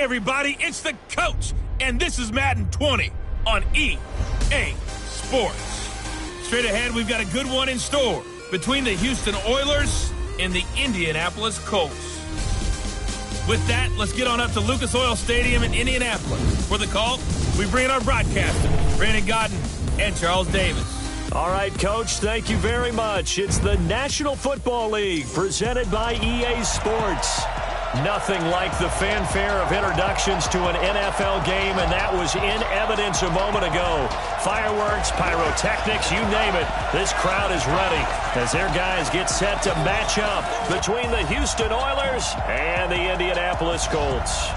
everybody, it's the Coach, and this is Madden 20 on EA Sports. Straight ahead, we've got a good one in store between the Houston Oilers and the Indianapolis Colts. With that, let's get on up to Lucas Oil Stadium in Indianapolis. For the call, we bring in our broadcasters, Brandon Godden and Charles Davis. All right, Coach, thank you very much. It's the National Football League presented by EA Sports. Nothing like the fanfare of introductions to an NFL game, and that was in evidence a moment ago. Fireworks, pyrotechnics, you name it. This crowd is ready as their guys get set to match up between the Houston Oilers and the Indianapolis Colts.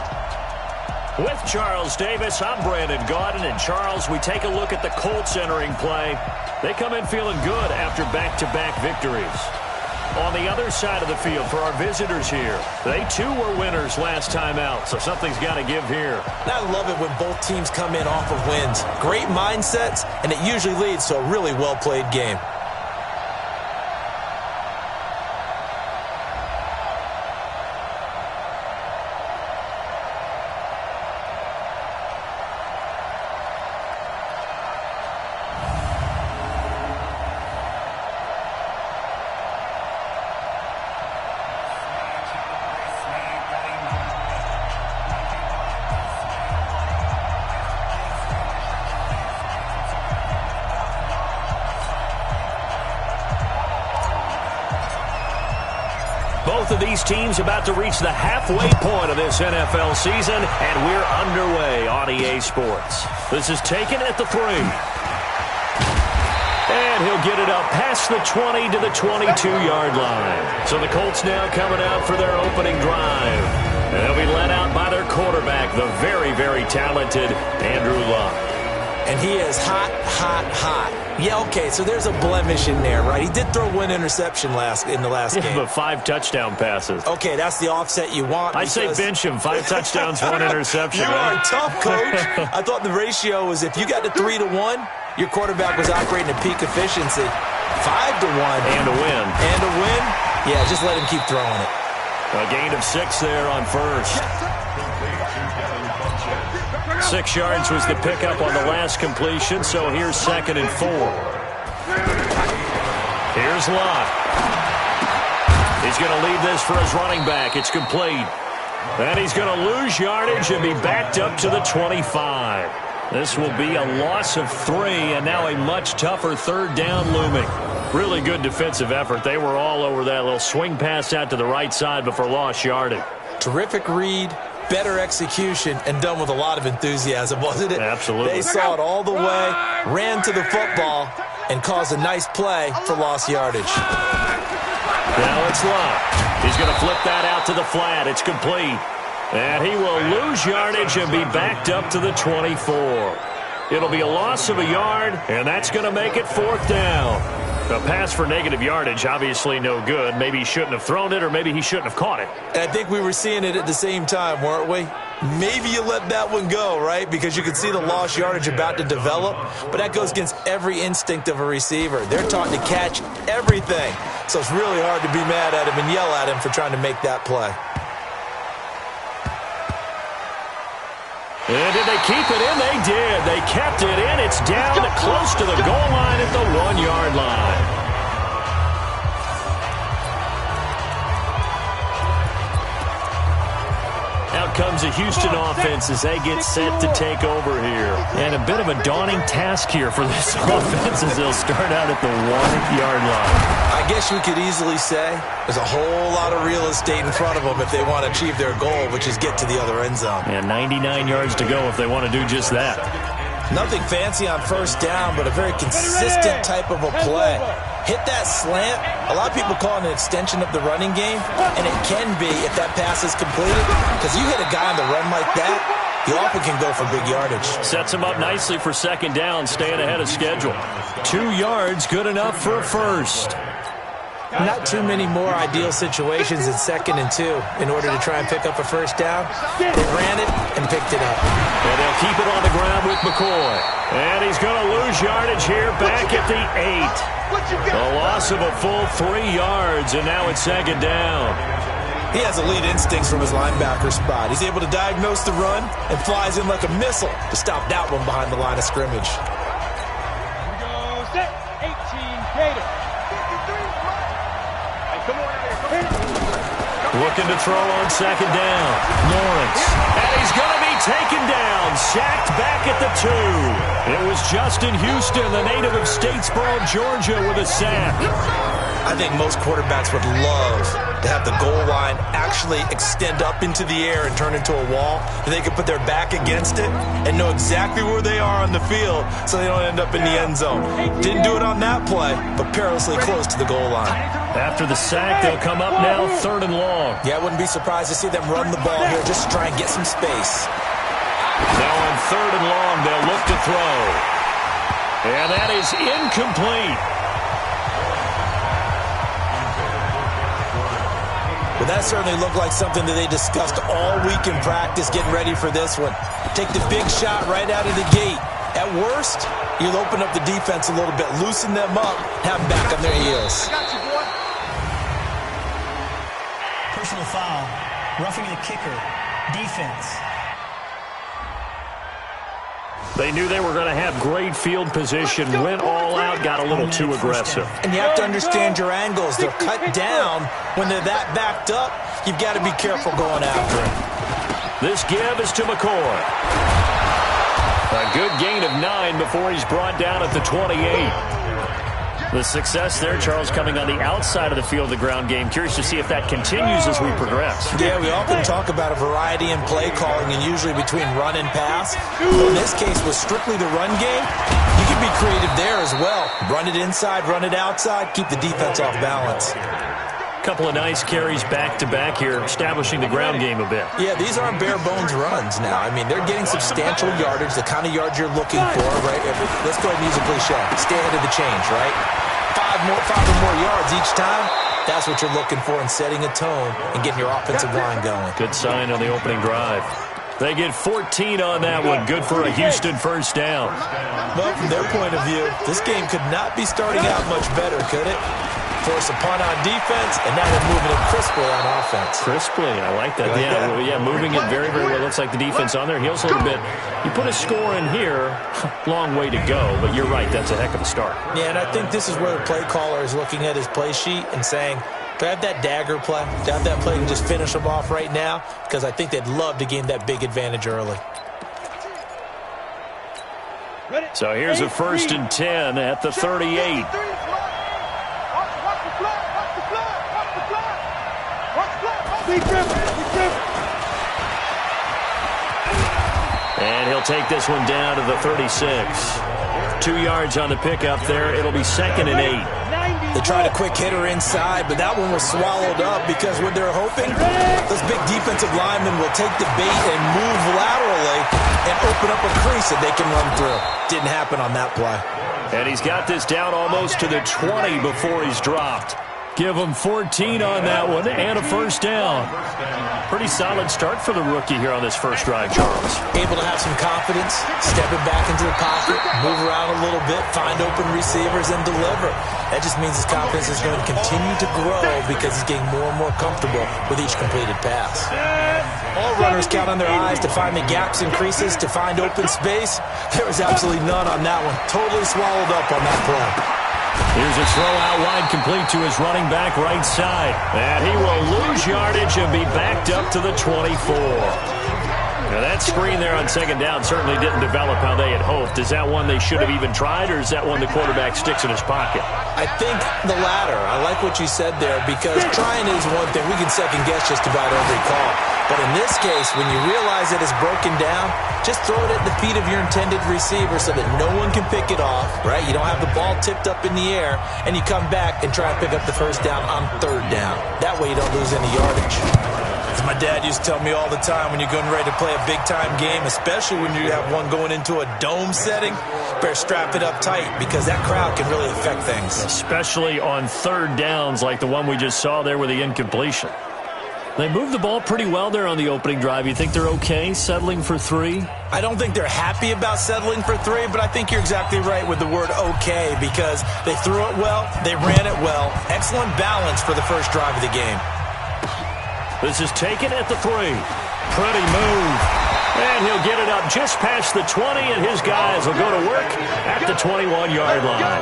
With Charles Davis, I'm Brandon Godden. And Charles, we take a look at the Colts entering play. They come in feeling good after back-to-back victories. On the other side of the field for our visitors here, they too were winners last time out, so something's got to give here. I love it when both teams come in off of wins. Great mindsets, and it usually leads to a really well-played game. Both of these teams about to reach the halfway point of this NFL season, and we're underway on EA Sports. This is taken at the 3. And he'll get it up past the 20 to the 22-yard line. So the Colts now coming out for their opening drive. And they'll be led out by their quarterback, the very, very talented Andrew Luck. And he is hot, hot, hot. Yeah, okay, so there's a blemish in there, right? He did throw one interception in the last game. But 5 touchdown passes. Okay, that's the offset you want. I say bench him. 5 touchdowns, 1 interception. You are tough, Coach. I thought the ratio was if you got to 3 to 1, your quarterback was operating at peak efficiency. 5 to 1. And a win. And a win? Yeah, just let him keep throwing it. A gain of 6 there on first. 6 yards was the pickup on the last completion, so here's 2nd and 4. Here's Lott. He's going to leave this for his running back. It's complete. And he's going to lose yardage and be backed up to the 25. This will be a loss of 3, and now a much tougher 3rd down looming. Really good defensive effort. They were all over that little swing pass out to the right side before lost yardage. Terrific read. Better execution, and done with a lot of enthusiasm, wasn't it? Absolutely. They saw it all the way, ran to the football, and caused a nice play for lost yardage. Now it's Lott. He's going to flip that out to the flat. It's complete. And he will lose yardage and be backed up to the 24. It'll be a loss of a yard, and that's going to make it 4th down. A pass for negative yardage, obviously no good. Maybe he shouldn't have thrown it, or maybe he shouldn't have caught it. And I think we were seeing it at the same time, weren't we? Maybe you let that one go, right? Because you could see the lost yardage about to develop. But that goes against every instinct of a receiver. They're taught to catch everything. So it's really hard to be mad at him and yell at him for trying to make that play. And did they keep it in? They did. They kept it in. It's down close to the goal line at the 1-yard line. Out comes the Houston offense as they get set to take over here. And a bit of a daunting task here for this offense as they'll start out at the 1-yard line. I guess we could easily say there's a whole lot of real estate in front of them if they want to achieve their goal, which is get to the other end zone. And 99 yards to go if they want to do just that. Nothing fancy on 1st down, but a very consistent type of a play. Hit that slant. A lot of people call it an extension of the running game, and it can be if that pass is completed, because you hit a guy on the run like that, he often can go for big yardage. Sets him up nicely for 2nd down, staying ahead of schedule. 2 yards, good enough for a first. Not too many more ideal situations in 2nd and 2 in order to try and pick up a 1st down. They ran it and picked it up. And they'll keep it on the ground with McCoy. And he's going to lose yardage here back at the 8. A loss of a full 3 yards, and now it's 2nd down. He has elite instincts from his linebacker spot. He's able to diagnose the run and flies in like a missile to stop that one behind the line of scrimmage. Here we go, set, 18, Gator. 53, hey, come on out here, Looking to throw on second down. Lawrence. And he's going to be taken down. Sacked back at the 2. It was Justin Houston, the native of Statesboro, Georgia, with a sack. I think most quarterbacks would love to have the goal line actually extend up into the air and turn into a wall, and they can put their back against it and know exactly where they are on the field so they don't end up in the end zone. Didn't do it on that play, but perilously close to the goal line. After the sack, they'll come up now 3rd and long. Yeah, I wouldn't be surprised to see them run the ball here just to try and get some space. Now on 3rd and long, they'll look to throw. And that is incomplete. Well, that certainly looked like something that they discussed all week in practice getting ready for this one. Take the big shot right out of the gate. At worst, you'll open up the defense a little bit, loosen them up, have them back on their heels. Personal foul, roughing the kicker, defense. They knew they were going to have great field position, went all out, got a little too aggressive. And you have to understand your angles. They're cut down. When they're that backed up, you've got to be careful going after it. This give is to McCoy. A good gain of 9 before he's brought down at the 28. The success there, Charles, coming on the outside of the field, the ground game. Curious to see if that continues as we progress. Yeah, we often talk about a variety in play calling and usually between run and pass. But in this case, with strictly the run game, you can be creative there as well. Run it inside, run it outside, keep the defense off balance. Couple of nice carries back-to-back here, establishing the ground game a bit. Yeah, these aren't bare-bones runs now. I mean, they're getting substantial yardage, the kind of yards you're looking for, right? Let's go ahead and use a cliche. Stay ahead of the change, right? Five or more yards each time. That's what you're looking for in setting a tone and getting your offensive line going. Good sign on the opening drive. They get 14 on that one. Good for a Houston first down. Well, from their point of view, this game could not be starting out much better, could it? Force a punt on defense, and now they're moving it crisply on offense. Crisply, I like that. Yeah, moving it very, very well. Looks like the defense on their heels a little bit. You put a score in here, long way to go, but you're right, that's a heck of a start. Yeah, and I think this is where the play caller is looking at his play sheet and saying, do I have that dagger play? Do I have that play and just finish them off right now? Because I think they'd love to gain that big advantage early. So here's a 1st and 10 at the 38. And he'll take this one down to the 36. 2 yards on the pickup there. It'll be 2nd and 8. They tried a quick hitter inside, but that one was swallowed up because what they're hoping, those big defensive linemen will take the bait and move laterally and open up a crease that they can run through. Didn't happen on that play. And he's got this down almost to the 20 before he's dropped. Give him 14 on that one and a first down. Pretty solid start for the rookie here on this first drive, Charles. Able to have some confidence, stepping back into the pocket, move around a little bit, find open receivers, and deliver. That just means his confidence is going to continue to grow because he's getting more and more comfortable with each completed pass. All runners count on their eyes to find the gaps and creases, to find open space. There was absolutely none on that one. Totally swallowed up on that play. Here's a throw out wide, complete to his running back right side. And he will lose yardage and be backed up to the 24. Now that screen there on second down certainly didn't develop how they had hoped. Is that one they should have even tried, or is that one the quarterback sticks in his pocket? I think the latter. I like what you said there, because trying is one thing. We can second guess just about every call. But in this case, when you realize that it's broken down, just throw it at the feet of your intended receiver so that no one can pick it off, right? You don't have the ball tipped up in the air, and you come back and try and pick up the first down on third down. That way you don't lose any yardage. As my dad used to tell me all the time, when you're getting ready to play a big-time game, especially when you have one going into a dome setting, better strap it up tight because that crowd can really affect things. Especially on third downs like the one we just saw there with the incompletion. They moved the ball pretty well there on the opening drive. You think they're okay settling for 3? I don't think they're happy about settling for 3, but I think you're exactly right with the word okay, because they threw it well, they ran it well. Excellent balance for the first drive of the game. This is taken at the 3. Pretty move. And he'll get it up just past the 20, and his guys will go to work at the 21-yard line.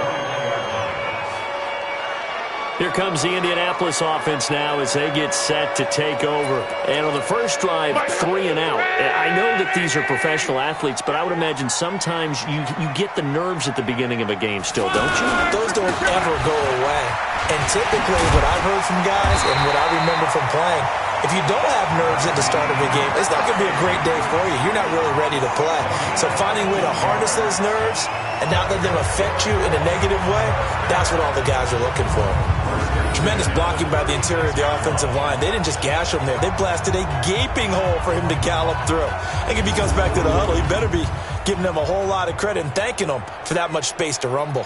Here comes the Indianapolis offense now as they get set to take over. And on the first drive, 3 and out. I know that these are professional athletes, but I would imagine sometimes you get the nerves at the beginning of a game still, don't you? Those don't ever go away. And typically what I've heard from guys and what I remember from playing, if you don't have nerves at the start of a game, it's not going to be a great day for you. You're not really ready to play. So finding a way to harness those nerves and not let them affect you in a negative way, that's what all the guys are looking for. Tremendous blocking by the interior of the offensive line. They didn't just gash him there. They blasted a gaping hole for him to gallop through. I think if he comes back to the huddle, he better be giving them a whole lot of credit and thanking them for that much space to rumble.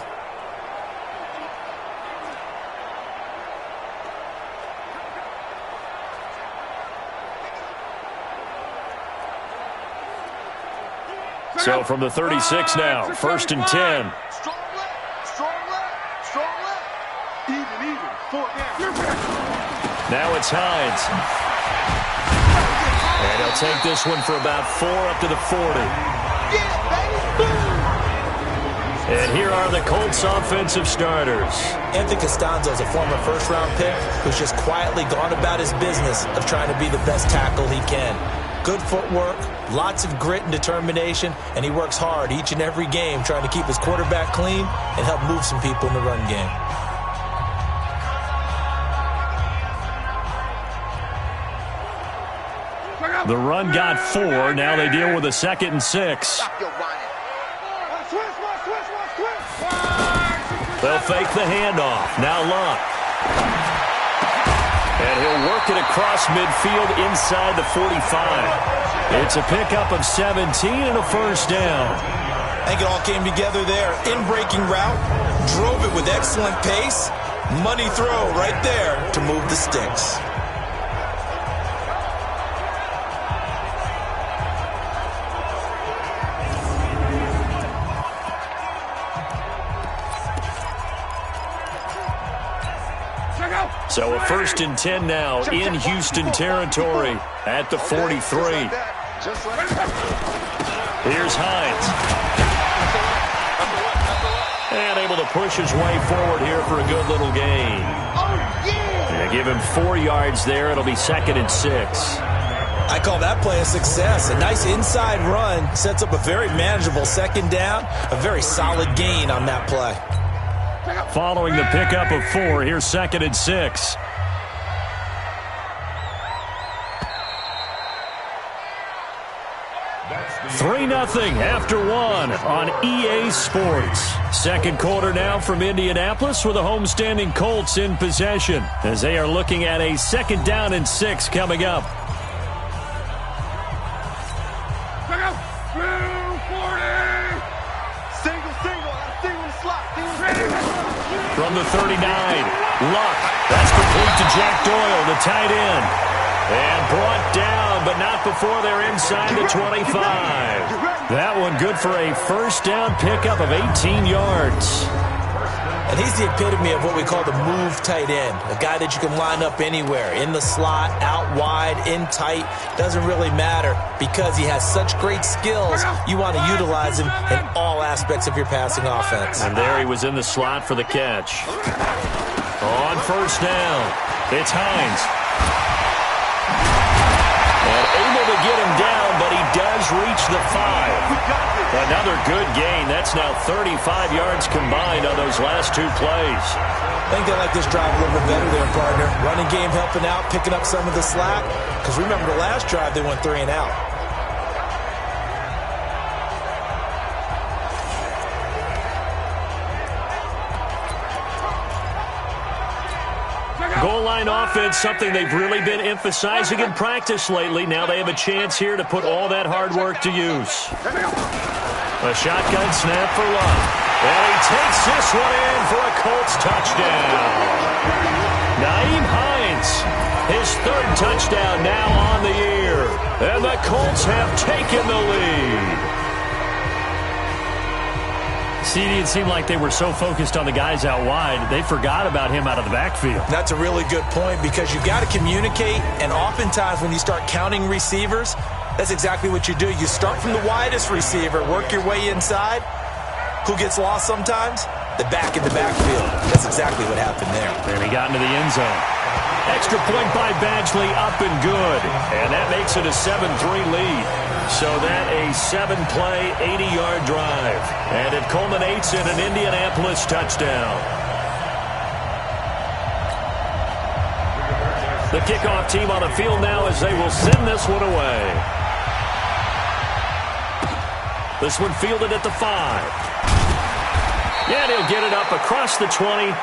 So from the 36 now, 1st and 10. Strong left, strong left, strong left. Even, 4 down. Now it's Hines. And he'll take this one for about 4 up to the 40. And here are the Colts offensive starters. Anthony Costanzo is a former first-round pick who's just quietly gone about his business of trying to be the best tackle he can. Good footwork, lots of grit and determination, and he works hard each and every game trying to keep his quarterback clean and help move some people in the run game. The run got 4. Now they deal with a 2nd and 6. They'll fake the handoff. Now Luck. And he'll work it across midfield inside the 45. It's a pickup of 17 and a 1st down. I think it all came together there. In-breaking route, drove it with excellent pace. Money throw right there to move the sticks. So a 1st and 10 now in Houston territory at the 43. Here's Hines. And able to push his way forward here for a good little gain. And give him 4 yards there. It'll be 2nd and 6. I call that play a success. A nice inside run sets up a very manageable 2nd down. A very solid gain on that play. Following the pickup of 4, here's 2nd and 6. Three 3-0 after 1 on EA Sports. Second quarter now from Indianapolis with the homestanding Colts in possession as they are looking at a 2nd down and 6 coming up. From the 39, Luck. That's complete to Jack Doyle, the tight end. And brought down, but not before they're inside the 25. That one good for a 1st down pickup of 18 yards. And he's the epitome of what we call the move tight end. A guy that you can line up anywhere. In the slot, out wide, in tight. Doesn't really matter because he has such great skills. You want to utilize him in all aspects of your passing offense. And there he was in the slot for the catch. On 1st down, it's Hines. And able to get him down, but he does reach the 5. Another good gain. That's now 35 yards combined on those last 2 plays. I think they like this drive a little bit better there, partner. Running game helping out, picking up some of the slack. Because remember the last drive, they went 3 and out. Goal line offense, something they've really been emphasizing in practice lately. Now they have a chance here to put all that hard work to use. A shotgun snap for Luck. And he takes this one in for a Colts touchdown. Nyheim Hines, his 3rd touchdown now on the year. And the Colts have taken the lead. CD, it seemed like they were so focused on the guys out wide, they forgot about him out of the backfield. That's a really good point because you got to communicate, and oftentimes when you start counting receivers, that's exactly what you do. You start from the widest receiver, work your way inside. Who gets lost sometimes? The back in the backfield. That's exactly what happened there. And he got into the end zone. Extra point by Badgley, up and good. And that makes it a 7-3 lead. So that a 7-play, 80-yard drive. And it culminates in an Indianapolis touchdown. The kickoff team on the field now as they will send this one away. This one fielded at the 5. Yeah, and he'll get it up across the 20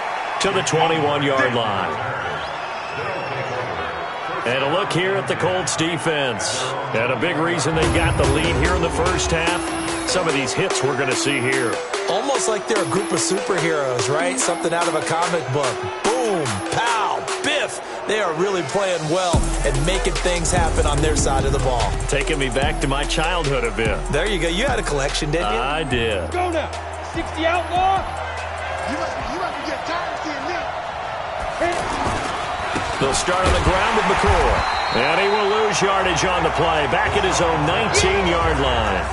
to the 21-yard line. And a look here at the Colts defense. And a big reason they got the lead here in the first half. Some of these hits we're going to see here. Almost like they're a group of superheroes, right? Something out of a comic book. Boom, pow, biff. They are really playing well and making things happen on their side of the ball. Taking me back to my childhood a bit. There you go. You had a collection, didn't you? I did. Go now. 60 outlaw. You must be getting tired of seeing me. They'll start on the ground with McCoy. And he will lose yardage on the play. Back at his own 19-yard line.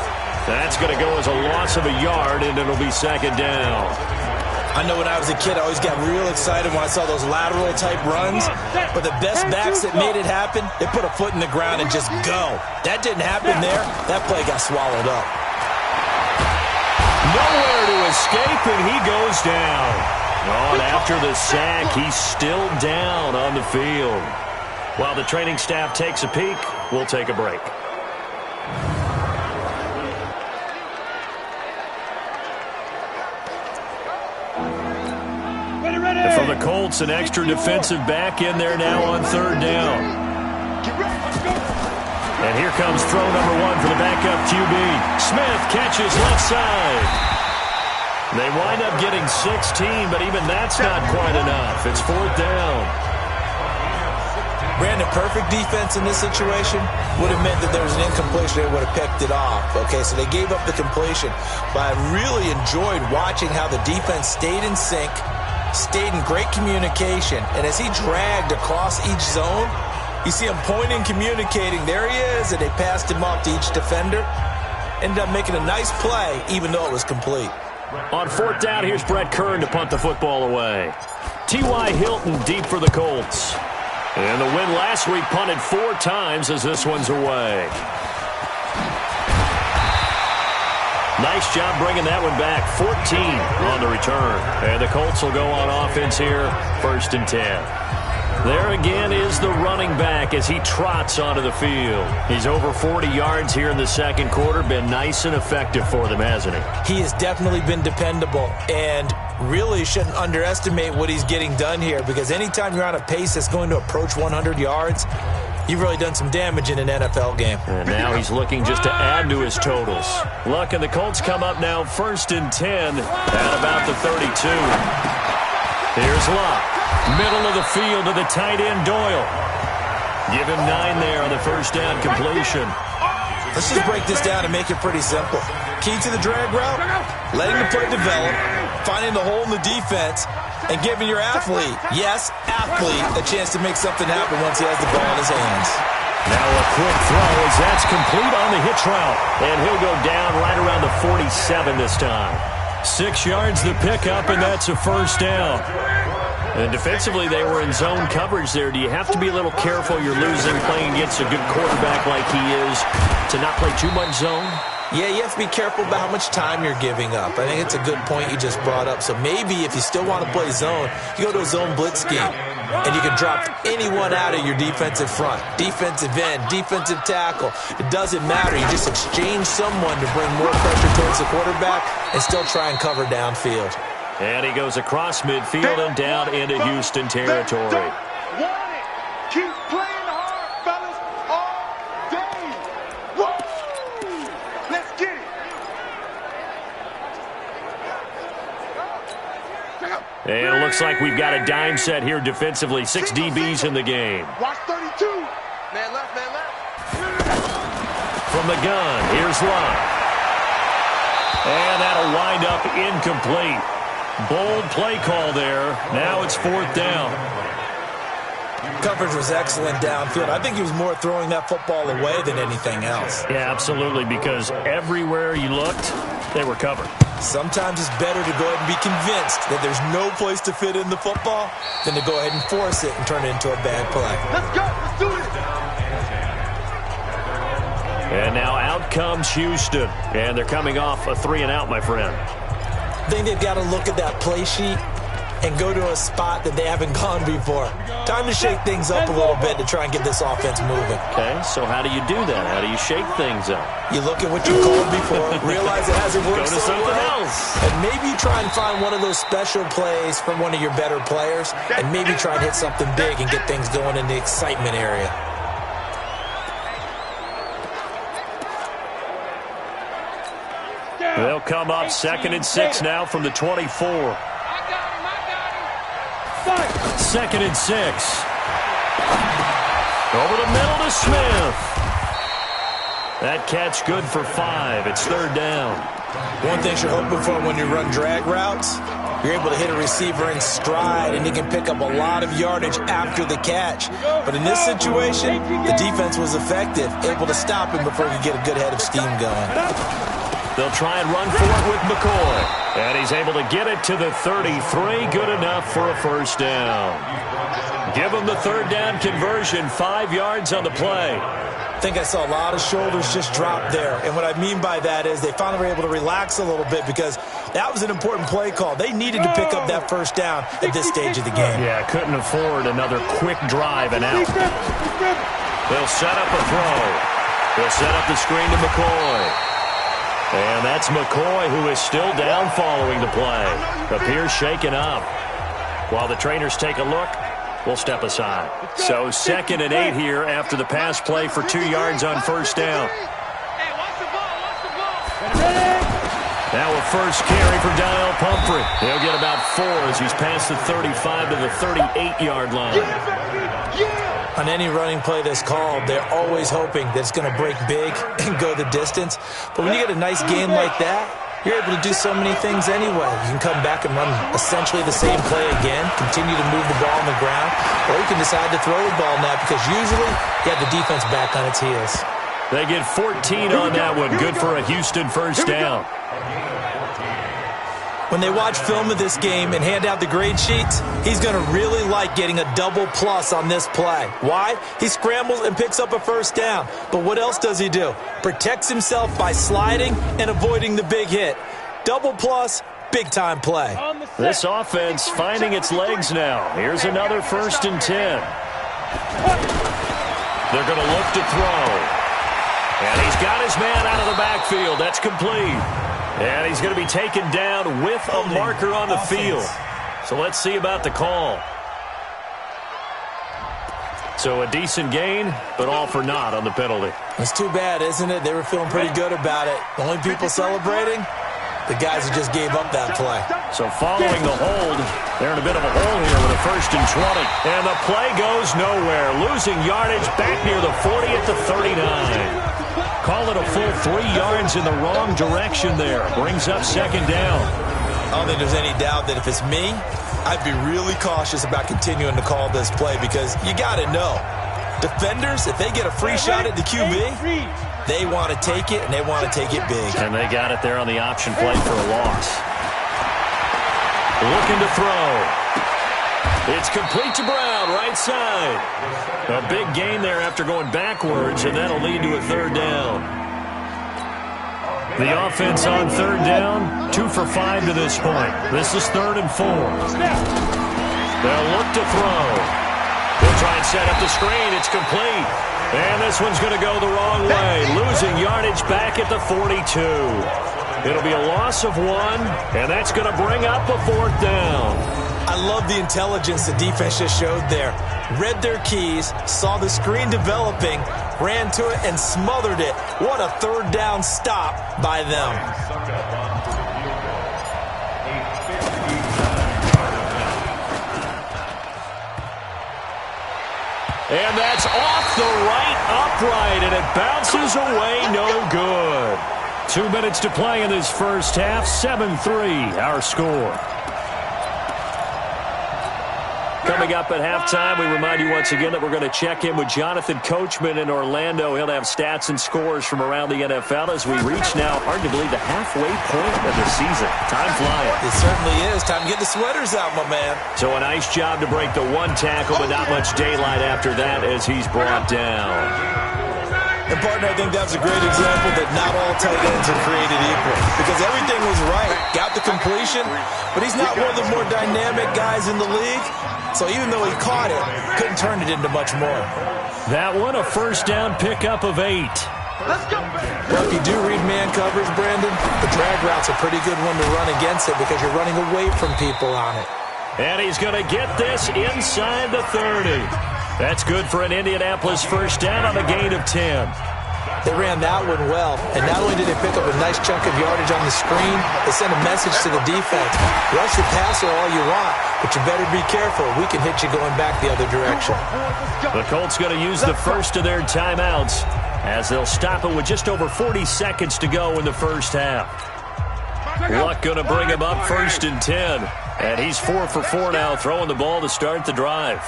That's going to go as a loss of a yard, and it'll be second down. I know when I was a kid, I always got real excited when I saw those lateral-type runs. But the best backs that made it happen, they put a foot in the ground and just go. That didn't happen there. That play got swallowed up. Nowhere to escape, and he goes down. Oh, and after the sack, he's still down on the field. While the training staff takes a peek, we'll take a break. And for the Colts, an extra defensive back in there now on third down. And here comes throw number 1 for the backup QB. Smith catches left side. They wind up getting 16, but even that's not quite enough. It's fourth down. Brandon, perfect defense in this situation would have meant that there was an incompletion. They would have picked it off. Okay, so they gave up the completion. But I really enjoyed watching how the defense stayed in sync, stayed in great communication, and as he dragged across each zone, you see him pointing, communicating. There he is, and they passed him off to each defender. Ended up making a nice play, even though it was complete. On fourth down, here's Brett Kern to punt the football away. T.Y. Hilton deep for the Colts. And the win last week punted 4 times as this one's away. Nice job bringing that one back. 14 on the return. And the Colts will go on offense here, 1st and 10. There again is the running back as he trots onto the field. He's over 40 yards here in the second quarter. Been nice and effective for them, hasn't he? He has definitely been dependable, and really shouldn't underestimate what he's getting done here, because anytime you're on a pace that's going to approach 100 yards, you've really done some damage in an NFL game. And now he's looking just to add to his totals. Look, and the Colts come up now 1st and 10 at about the 32. Here's Luck. Middle of the field to the tight end, Doyle. Give him 9 there on the first down completion. Let's just break this down and make it pretty simple. Key to the drag route, letting the play develop, finding the hole in the defense, and giving your athlete, yes, athlete, a chance to make something happen once he has the ball in his hands. Now a quick throw as that's complete on the hitch route. And he'll go down right around the 47 this time. 6 yards the pickup, and that's a first down. And defensively, they were in zone coverage there. Do you have to be a little careful? You're losing playing against a good quarterback like he is to not play too much zone? Yeah, you have to be careful about how much time you're giving up. I think it's a good point you just brought up. So maybe if you still want to play zone, you go to a zone blitz scheme, and you can drop anyone out of your defensive front, defensive end, defensive tackle. It doesn't matter. You just exchange someone to bring more pressure towards the quarterback and still try and cover downfield. And he goes across midfield and down into Houston territory. Keep playing hard, fellas, all day. Woo! Let's get it. And it looks like we've got a dime set here defensively. 6 DBs in the game. Watch 32. Man left, man left. From the gun, here's Love. And that'll wind up incomplete. Bold play call there. Now it's 4th down. Coverage was excellent downfield. I think he was more throwing that football away than anything else. Yeah, absolutely, because everywhere he looked, they were covered. Sometimes it's better to go ahead and be convinced that there's no place to fit in the football than to go ahead and force it and turn it into a bad play. Let's go. Let's do it. And now out comes Houston. And they're coming off a 3-and-out, my friend. I think they've got to look at that play sheet and go to a spot that they haven't gone before. Time to shake things up a little bit to try and get this offense moving. Okay, so how do you do that? How do you shake things up? You look at what you called before, realize it hasn't worked Go to so something well, else. and maybe you try and find one of those special plays from one of your better players, and maybe try and hit something big and get things going in the excitement area. They'll come up 2nd and 6 now from the 24. 2nd and 6. Over the middle to Smith. That catch good for 5. It's 3rd down. One thing you're hoping for when you run drag routes, you're able to hit a receiver in stride, and he can pick up a lot of yardage after the catch. But in this situation, the defense was effective, able to stop him before he could get a good head of steam going. They'll try and run for it with McCoy. And he's able to get it to the 33. Good enough for a 1st down. Give him the 3rd down conversion. 5 yards on the play. I think I saw a lot of shoulders just drop there. And what I mean by that is they finally were able to relax a little bit because that was an important play call. They needed to pick up that 1st down at this stage of the game. Yeah, couldn't afford another quick drive and out. They'll set up a throw. They'll set up the screen to McCoy. And that's McCoy, who is still down following the play. Appears shaken up. While the trainers take a look, we'll step aside. So 2nd and 8 here after the pass play for 2 yards on 1st down. Now a first carry for Daniel Pumphrey. He'll get about 4 as he's past the 35 to the 38-yard line. On any running play that's called, they're always hoping that it's going to break big and go the distance. But when you get a nice gain like that, you're able to do so many things anyway. You can come back and run essentially the same play again, continue to move the ball on the ground, or you can decide to throw the ball now because usually you have the defense back on its heels. They get 14 on that one. Good for a Houston 1st down. When they watch film of this game and hand out the grade sheets, he's going to really like getting a double plus on this play. Why? He scrambles and picks up a 1st down. But what else does he do? Protects himself by sliding and avoiding the big hit. Double plus, big-time play. This offense finding its legs now. Here's another 1st and 10. They're going to look to throw. And he's got his man out of the backfield. That's complete. And he's going to be taken down with a marker on the field. So let's see about the call. So a decent gain, but all for naught on the penalty. It's too bad, isn't it? They were feeling pretty good about it. The only people celebrating, the guys who just gave up that play. So following the hold, they're in a bit of a hole here with a 1st and 20. And the play goes nowhere. Losing yardage back near the 40 at the 39. Call it a full 3 yards in the wrong direction there. Brings up 2nd down. I don't think there's any doubt that if it's me, I'd be really cautious about continuing to call this play because you got to know, defenders, if they get a free shot at the QB, they want to take it, and they want to take it big. And they got it there on the option play for a loss. Looking to throw. It's complete to Brown, right side. A big gain there after going backwards, and that'll lead to a 3rd down. The offense on 3rd down, 2 for 5 to this point. This is 3rd and 4. They'll look to throw. They'll try and set up the screen. It's complete. And this one's going to go the wrong way. Losing yardage back at the 42. It'll be a loss of 1, and that's going to bring up a 4th down. I love the intelligence the defense just showed there. Read their keys, saw the screen developing, ran to it, and smothered it. What a 3rd down stop by them. And that's off the right upright, and it bounces away no good. 2 minutes to play in this first half. 7-3, our score. Coming up at halftime, we remind you once again that we're going to check in with Jonathan Coachman in Orlando. He'll have stats and scores from around the NFL as we reach now, hard to believe, the halfway point of the season. Time flying. It certainly is. Time to get the sweaters out, my man. So a nice job to break the one tackle, but not much daylight after that as he's brought down. And, partner, I think that's a great example that not all tight ends are created equal. Because everything was right. Got the completion, but he's not one of the more dynamic guys in the league. So even though he caught it, couldn't turn it into much more. That one, a first down pickup of 8. Let's go. Well, if you do read man coverage, Brandon, the drag route's a pretty good one to run against it because you're running away from people on it. And he's going to get this inside the 30. That's good for an Indianapolis first down on a gain of 10. They ran that one well, and not only did they pick up a nice chunk of yardage on the screen, they sent a message to the defense. Rush the passer all you want, but you better be careful. We can hit you going back the other direction. The Colts going to use the first of their timeouts as they'll stop it with just over 40 seconds to go in the first half. Luck going to bring him up 1st and 10, and he's 4 for 4 now, throwing the ball to start the drive.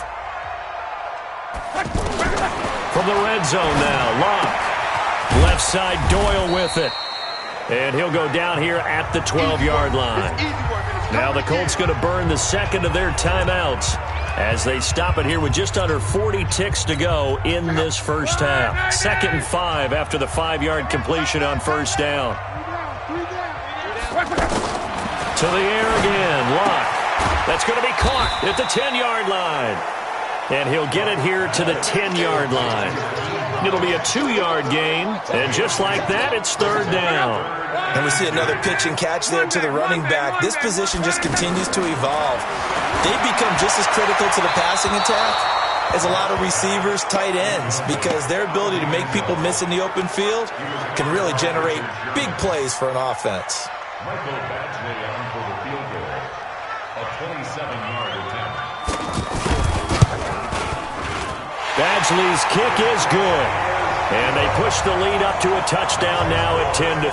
From the red zone now, Luck. Left side, Doyle with it. And he'll go down here at the 12-yard line. Now the Colts going to burn the second of their timeouts as they stop it here with just under 40 ticks to go in this first half. 2nd and 5 after the 5-yard completion on first down. To the air again, Luck. That's going to be caught at the 10-yard line. And he'll get it here to the 10-yard line. It'll be a 2-yard gain, and just like that, it's 3rd down. And we see another pitch and catch there to the running back. This position just continues to evolve. They've become just as critical to the passing attack as a lot of receivers, tight ends, because their ability to make people miss in the open field can really generate big plays for an offense. Michael Badgley on for the field goal. A 27-yard attempt. Badgley's kick is good. And they push the lead up to a touchdown now at 10-3.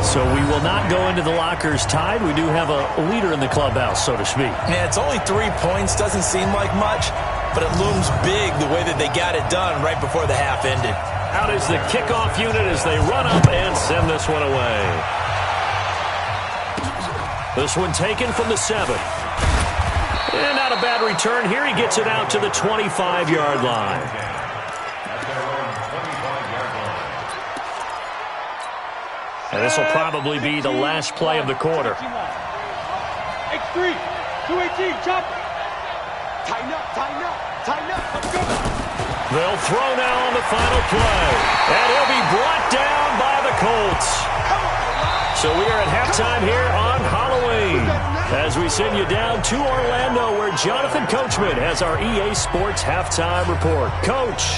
So we will not go into the lockers tied. We do have a leader in the clubhouse, so to speak. Yeah, it's only 3 points. Doesn't seem like much, but it looms big the way that they got it done right before the half ended. Out is the kickoff unit as they run up and send this one away. This one taken from the 7. And not a bad return here. He gets it out to the 25-yard line. And this will probably be the last play of the quarter. X3, 218, chop. Tighten up, tighten up, tighten up. Let's go. They'll throw now on the final play. And he'll be brought down by the Colts. So we are at halftime here on Halloween as we send you down to Orlando where Jonathan Coachman has our EA Sports halftime report. Coach.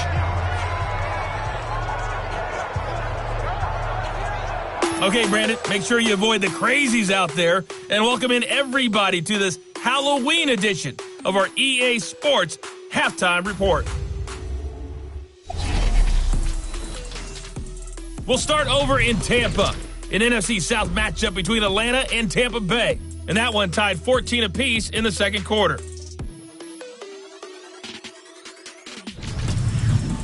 Okay, Brandon, make sure you avoid the crazies out there and welcome in everybody to this Halloween edition of our EA Sports halftime report. We'll start over in Tampa. An NFC South matchup between Atlanta and Tampa Bay. And that one tied 14 apiece in the second quarter.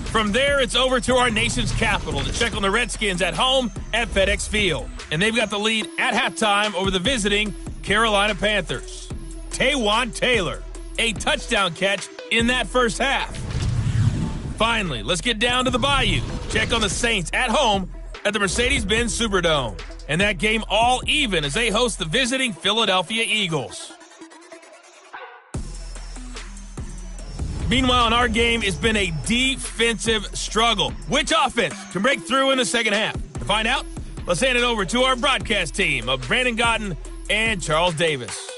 From there, it's over to our nation's capital to check on the Redskins at home at FedEx Field. And they've got the lead at halftime over the visiting Carolina Panthers. Taywan Taylor, a touchdown catch in that first half. Finally, let's get down to the Bayou. Check on the Saints at home at the Mercedes-Benz Superdome. And that game all even as they host the visiting Philadelphia Eagles. Meanwhile, in our game, it's been a defensive struggle. Which offense can break through in the second half? To find out, let's hand it over to our broadcast team of Brandon Godden and Charles Davis.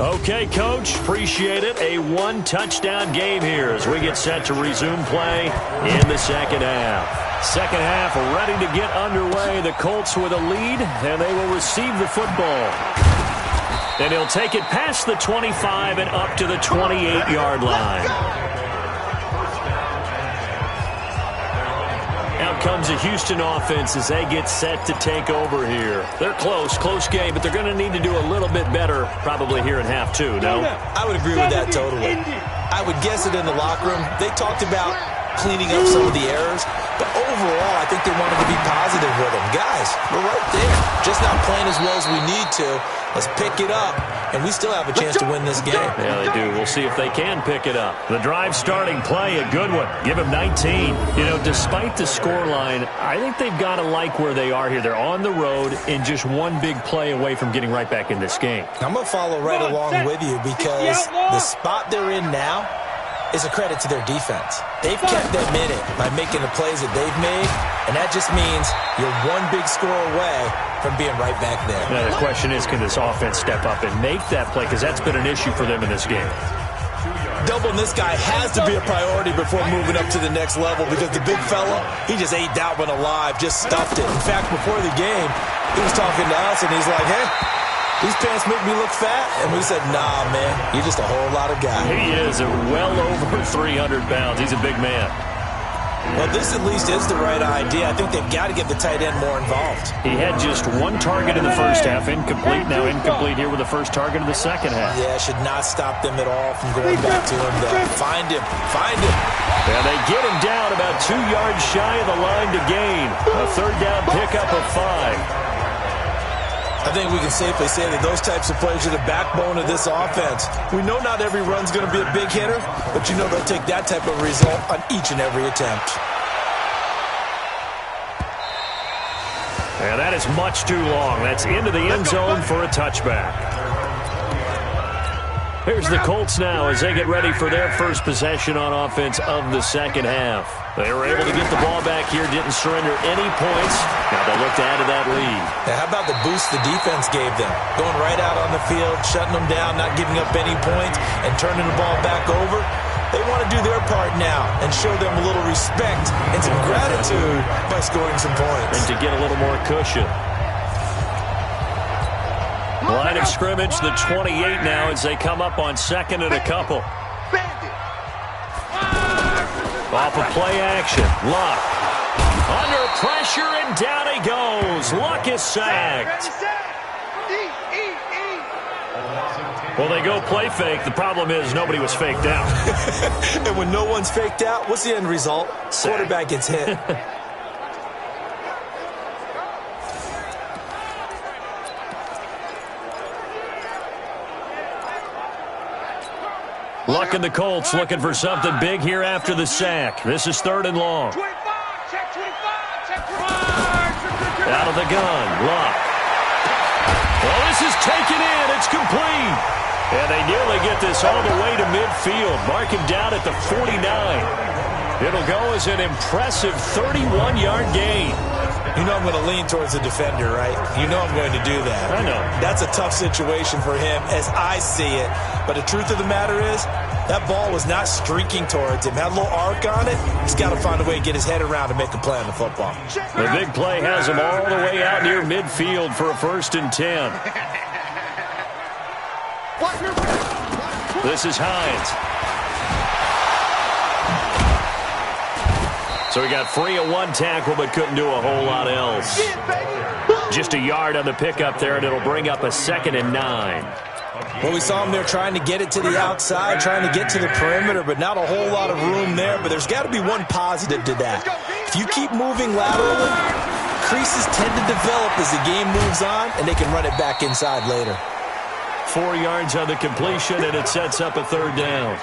Okay, Coach, appreciate it. A one-touchdown game here as we get set to resume play in the second half. Second half ready to get underway. The Colts with a lead, and they will receive the football. And he'll take it past the 25 and up to the 28-yard line. Now out comes a Houston offense as they get set to take over here. They're close game, but they're going to need to do a little bit better probably here in half two, no? I would agree with that totally. I would guess it in the locker room. They talked about cleaning up some of the errors, but overall, I think they wanted to be positive with them. Guys, we're right there. Just not playing as well as we need to. Let's pick it up, and we still have a chance to win this game. Yeah, they do. We'll see if they can pick it up. The drive starting play, a good one. Give them 19. You know, despite the scoreline, I think they've got to like where they are here. They're on the road and just one big play away from getting right back in this game. I'm going to follow right along with you because the spot they're in now is a credit to their defense. They've kept them in it by making the plays that they've made, and that just means you're one big score away from being right back there. Now, the question is, can this offense step up and make that play? Because that's been an issue for them in this game. Doubling this guy has to be a priority before moving up to the next level because the big fella, he just ate that one alive, just stuffed it. In fact, before the game, he was talking to us, and he's like, hey, these pants make me look fat. And we said, nah, man, you're just a whole lot of guy. He is well over 300 pounds. He's a big man. Well, this at least is the right idea. I think they've got to get the tight end more involved. He had just one target in the first half, incomplete. Now incomplete here with the first target of the second half. Yeah, should not stop them at all from going back to him, though. Find him. Yeah, they get him down about 2 yards shy of the line to gain. A third down pickup of 5. I think we can safely say that those types of plays are the backbone of this offense. We know not every run's going to be a big hitter, but you know they'll take that type of result on each and every attempt. And that is much too long. That's into the end zone for a touchback. Here's the Colts now as they get ready for their first possession on offense of the second half. They were able to get the ball back here, didn't surrender any points. Now they look to add to that lead. Now, how about the boost the defense gave them? Going right out on the field, shutting them down, not giving up any points, and turning the ball back over. They want to do their part now and show them a little respect and some gratitude by scoring some points. And to get a little more cushion. Line of scrimmage, the 28 now as they come up on second and a couple. Off of play action. Luck. Under pressure, and down he goes. Luck is sacked. Well, they go play fake. The problem is nobody was faked out. And when no one's faked out, what's the end result? Sack. Quarterback gets hit. Luck and the Colts looking for something big here after the sack. This is third and long. Out of the gun, Luck. Well, this is taken in. It's complete. And they nearly get this all the way to midfield. Mark him down at the 49. It'll go as an impressive 31-yard gain. You know I'm going to lean towards the defender, right? You know I'm going to do that. I know. That's a tough situation for him as I see it. But the truth of the matter is, that ball was not streaking towards him. Had a little arc on it. He's got to find a way to get his head around and make a play on the football. The big play has him all the way out near midfield for a 1st and 10. This is Hines. So he got free of one tackle but couldn't do a whole lot else. Just a yard on the pickup there, and it'll bring up a 2nd and 9. Well, we saw him there trying to get it to the outside, trying to get to the perimeter, but not a whole lot of room there. But there's got to be one positive to that. If you keep moving laterally, creases tend to develop as the game moves on, and they can run it back inside later. 4 yards on the completion, and it sets up a third down.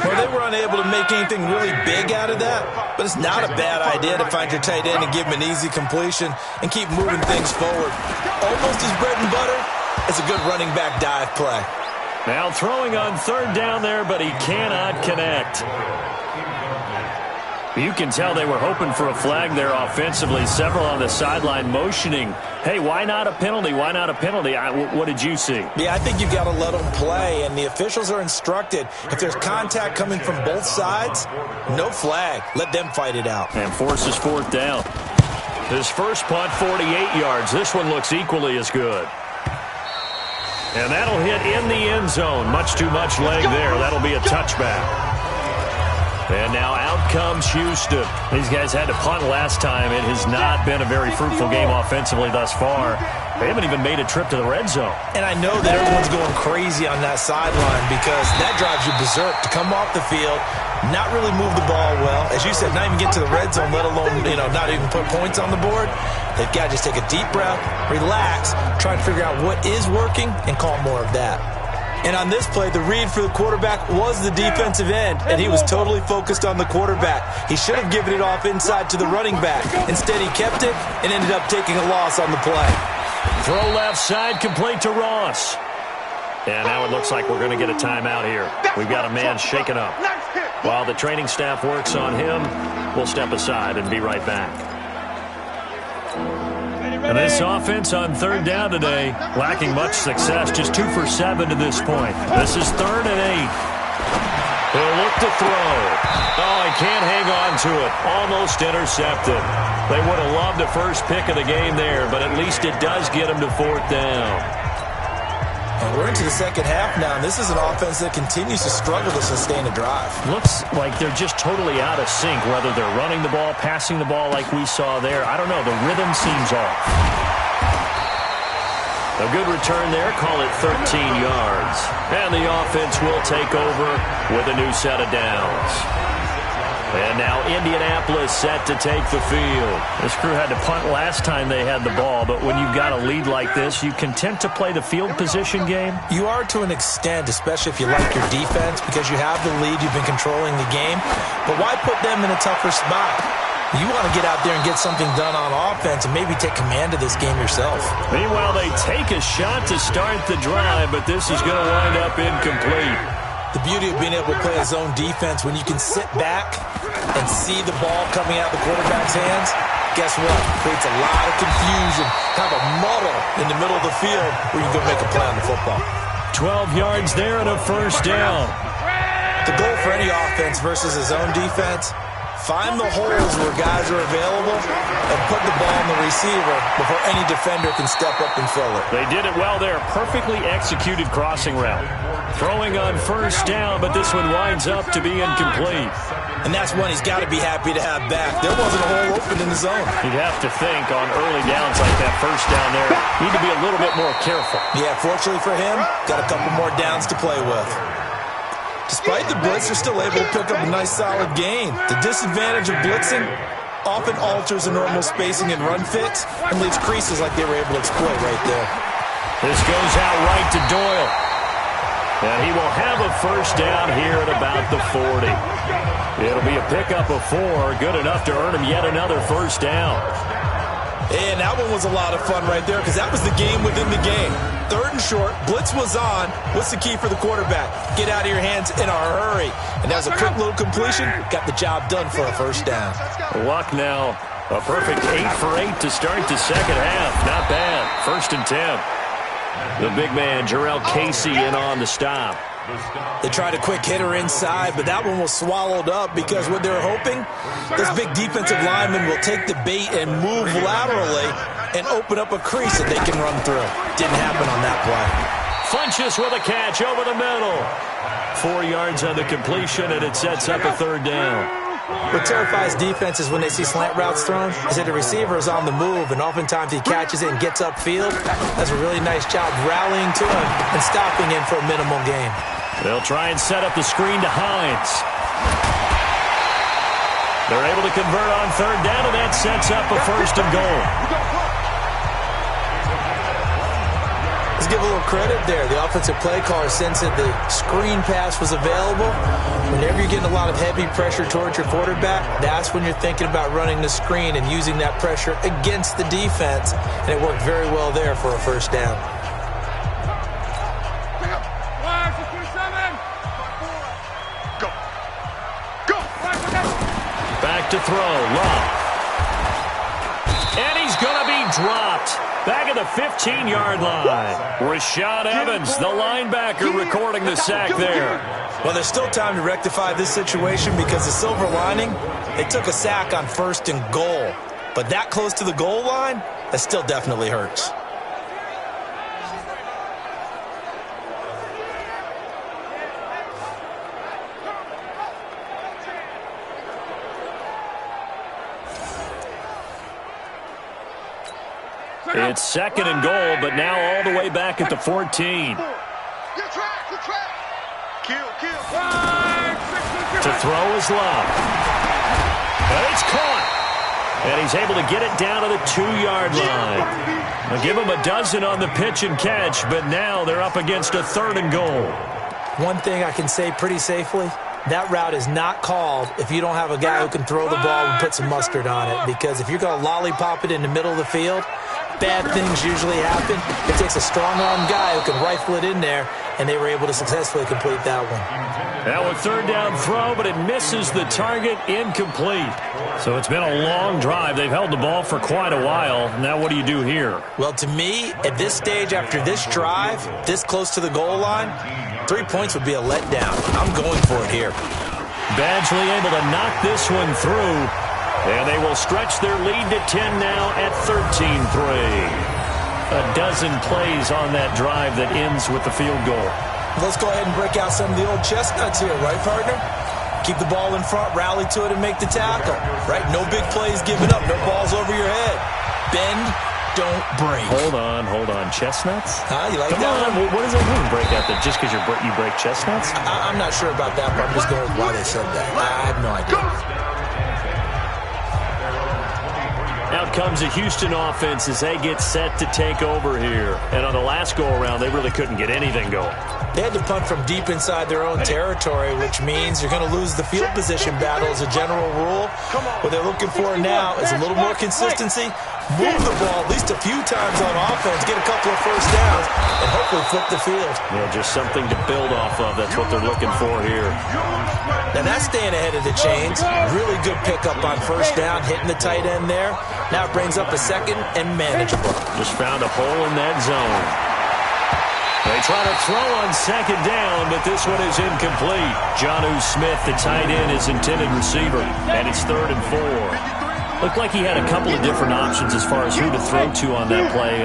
Well, they were unable to make anything really big out of that, but it's not a bad idea to find your tight end and give him an easy completion and keep moving things forward. Almost his bread and butter. It's a good running back dive play. Now throwing on third down there, but he cannot connect. You can tell they were hoping for a flag there offensively. Several on the sideline motioning, hey, why not a penalty? Why not a penalty? What did you see? Yeah, I think you've got to let them play, and the officials are instructed. If there's contact coming from both sides, no flag. Let them fight it out. And forces 4th down. His first punt, 48 yards. This one looks equally as good. And that'll hit in the end zone. Much too much leg there. That'll be a touchback. And now out comes Houston. These guys had to punt last time. It has not been a very fruitful game offensively thus far. They haven't even made a trip to the red zone. And I know that everyone's going crazy on that sideline because that drives you berserk to come off the field, not really move the ball well. As you said, not even get to the red zone, let alone, not even put points on the board. They've got to just take a deep breath, relax, try to figure out what is working, and call more of that. And on this play, the read for the quarterback was the defensive end, and he was totally focused on the quarterback. He should have given it off inside to the running back. Instead, he kept it and ended up taking a loss on the play. Throw left side, complete to Ross. And now it looks like we're going to get a timeout here. We've got a man shaken up. While the training staff works on him, we'll step aside and be right back. And this offense on third down today, lacking much success, just 2 for 7 to this point. This is 3rd and 8. He'll look to throw. Oh, he can't hang on to it. Almost intercepted. They would have loved the first pick of the game there, but at least it does get him to 4th down. And we're into the second half now, and this is an offense that continues to struggle to sustain a drive. Looks like they're just totally out of sync, whether they're running the ball, passing the ball like we saw there. I don't know. The rhythm seems off. A good return there. Call it 13 yards. And the offense will take over with a new set of downs. And now Indianapolis set to take the field. This crew had to punt last time they had the ball, but when you've got a lead like this, you content to play the field position game? You are to an extent, especially if you like your defense, because you have the lead, you've been controlling the game. But why put them in a tougher spot? You want to get out there and get something done on offense and maybe take command of this game yourself. Meanwhile, they take a shot to start the drive, but this is going to wind up incomplete. The beauty of being able to play a zone defense when you can sit back and see the ball coming out of the quarterback's hands, guess what? Creates a lot of confusion. Have a muddle in the middle of the field where you can go make a play on the football. 12 yards there and a first down. The goal for any offense versus a zone defense, find the holes where guys are available and put the ball on the receiver before any defender can step up and fill it. They did it well there. Perfectly executed crossing route. Throwing on first down, but this one winds up to be incomplete. And that's one he's got to be happy to have back. There wasn't a hole open in the zone. You'd have to think on early downs like that first down there, need to be a little bit more careful. Yeah, fortunately for him, got a couple more downs to play with. Despite the blitz, they're still able to pick up a nice solid gain. The disadvantage of blitzing often alters the normal spacing and run fits and leaves creases like they were able to exploit right there. This goes out right to Doyle. And he will have a first down here at about the 40. It'll be a pickup of 4, good enough to earn him yet another first down. And that one was a lot of fun right there because that was the game within the game. 3rd and short, blitz was on. What's the key for the quarterback? Get out of your hands in a hurry. And that was a quick little completion. Got the job done for a first down. Luck now. A perfect 8 for 8 to start the second half. Not bad. 1st and 10. The big man, Jarrell Casey, in on the stop. They tried a quick hitter inside, but that one was swallowed up because what they're hoping, this big defensive lineman will take the bait and move laterally and open up a crease that they can run through. Didn't happen on that play. Funchess with a catch over the middle. 4 yards on the completion, and it sets up a 3rd down. What terrifies defenses when they see slant routes thrown is that the receiver is on the move, and oftentimes he catches it and gets upfield. Does a really nice job rallying to him and stopping him for a minimal gain. They'll try and set up the screen to Hines. They're able to convert on 3rd down, and that sets up a 1st and goal. Let's give a little credit there. The offensive play caller sensed that the screen pass was available. Whenever you're getting a lot of heavy pressure towards your quarterback, that's when you're thinking about running the screen and using that pressure against the defense. And it worked very well there for a first down. Back to throw. Love. And he's going to be dropped. Back at the 15-yard line. Rashad Evans, the linebacker, recording the sack there. Well, there's still time to rectify this situation because the silver lining, they took a sack on 1st and goal. But that close to the goal line, that still definitely hurts. It's second and goal, but now all the way back at the 14. To throw is Love. And it's caught. And he's able to get it down to the 2-yard line. I'll give him a dozen on the pitch and catch, but now they're up against a 3rd and goal. One thing I can say pretty safely, that route is not called if you don't have a guy who can throw the ball and put some mustard on it. Because if you're going to lollipop it in the middle of the field, bad things usually happen. It takes a strong-arm guy who can rifle it in there, and they were able to successfully complete that one. Now a 3rd down throw, but it misses the target, incomplete. So it's been a long drive. They've held the ball for quite a while. Now what do you do here? Well, to me, at this stage after this drive, this close to the goal line, 3 points would be a letdown. I'm going for it here. Badgley able to knock this one through. And they will stretch their lead to 10 now at 13-3. A dozen plays on that drive that ends with the field goal. Let's go ahead and break out some of the old chestnuts here, right, partner? Keep the ball in front, rally to it, and make the tackle, right? No big plays given up, no balls over your head. Bend, don't break. Hold on. Chestnuts? You like Come that on, one? what does that mean, break out that just because you break chestnuts? I'm not sure about that, but I'm just going with why they said that. I have no idea. Out comes the Houston offense as they get set to take over here. And on the last go-around, they really couldn't get anything going. They had to punt from deep inside their own territory, which means you're going to lose the field position battle as a general rule. What they're looking for now is a little more consistency, move the ball at least a few times on offense, get a couple of first downs, and hopefully flip the field. Yeah, just something to build off of. That's what they're looking for here. Now that's staying ahead of the chains. Really good pickup on first down, hitting the tight end there. Now it brings up a 2nd and manageable. Just found a hole in that zone. They try to throw on 2nd down, but this one is incomplete. Jonnu Smith, the tight end, is intended receiver, and it's 3rd and 4. Looked like he had a couple of different options as far as who to throw to on that play.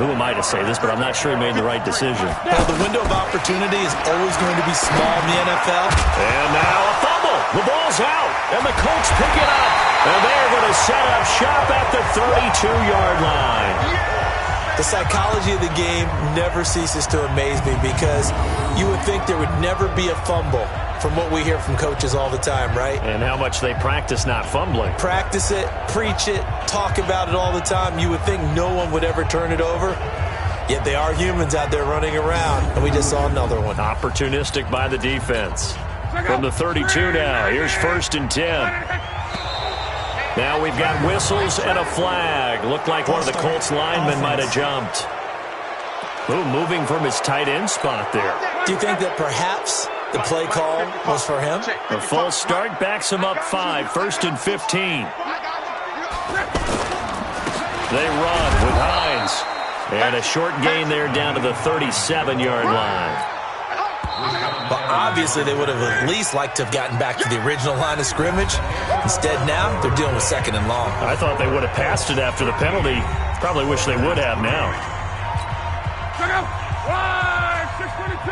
Who am I to say this, but I'm not sure he made the right decision. Well, the window of opportunity is always going to be small in the NFL. And now a fumble. The ball's out, and the Colts pick it up. And they're going to set up shop at the 32-yard line. The psychology of the game never ceases to amaze me because you would think there would never be a fumble from what we hear from coaches all the time, right? And how much they practice not fumbling. Practice it, preach it, talk about it all the time. You would think no one would ever turn it over. Yet they are humans out there running around, and we just saw another one. Opportunistic by the defense. From the 32 now, here's 1st and 10. Now we've got whistles and a flag. Looked like one of the Colts linemen might have jumped. Ooh, moving from his tight end spot there. Do you think that perhaps the play call was for him? A false start backs him up 5, 1st and 15. They run with Hines. And a short gain there down to the 37-yard line. Well, obviously they would have at least liked to have gotten back to the original line of scrimmage. Instead now, they're dealing with 2nd and long. I thought they would have passed it after the penalty. Probably wish they would have now. Check out. 622.